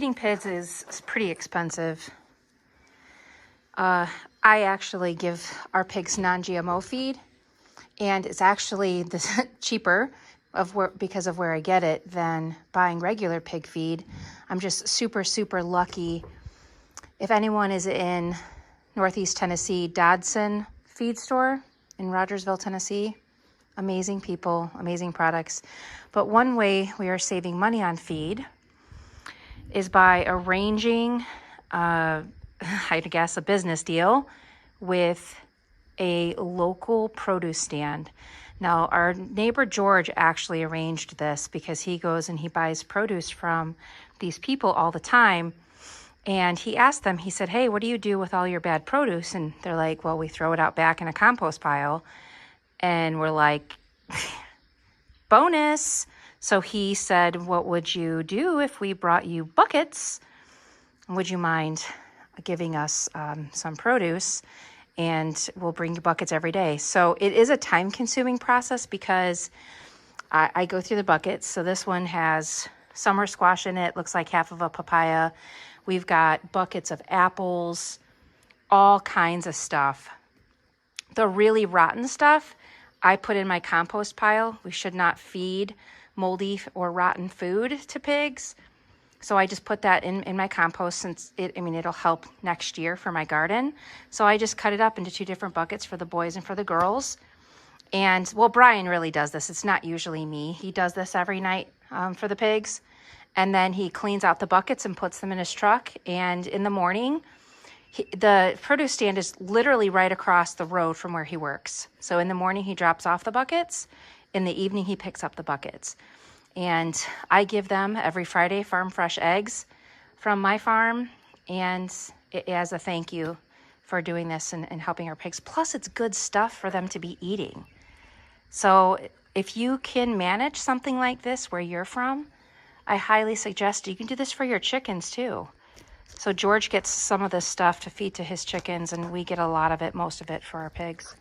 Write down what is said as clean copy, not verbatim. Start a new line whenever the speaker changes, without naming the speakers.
feeding pigs is pretty expensive. I actually give our pigs non-GMO feed, and it's actually cheaper because of where I get it than buying regular pig feed. I'm just super, super lucky. If anyone is in Northeast Tennessee, Dodson Feed Store in Rogersville, Tennessee, amazing people, amazing products. But one way we are saving money on feed is by arranging, I guess, a business deal with a local produce stand. Now, our neighbor George actually arranged this because he goes and he buys produce from these people all the time. And he asked them, he said, hey, what do you do with all your bad produce? And they're like, well, we throw it out back in a compost pile. And we're like, bonus. So he said, what would you do if we brought you buckets? Would you mind giving us some produce? And we'll bring you buckets every day. So it is a time-consuming process because I go through the buckets. So this one has summer squash in it, looks like half of a papaya. We've got buckets of apples, all kinds of stuff. The really rotten stuff, I put in my compost pile. We should not feed moldy or rotten food to pigs. So I just put that in my compost since it'll help next year for my garden. So I just cut it up into 2 different buckets for the boys and for the girls. And well, Brian really does this. It's not usually me. He does this every night for the pigs. And then he cleans out the buckets and puts them in his truck. And in the morning, the produce stand is literally right across the road from where he works. So in the morning, he drops off the buckets. In the evening, he picks up the buckets. And I give them every Friday farm fresh eggs from my farm, and as a thank you for doing this and helping our pigs. Plus, it's good stuff for them to be eating. So if you can manage something like this where you're from, I highly suggest you can do this for your chickens too. So George gets some of this stuff to feed to his chickens, and we get a lot of it, most of it, for our pigs.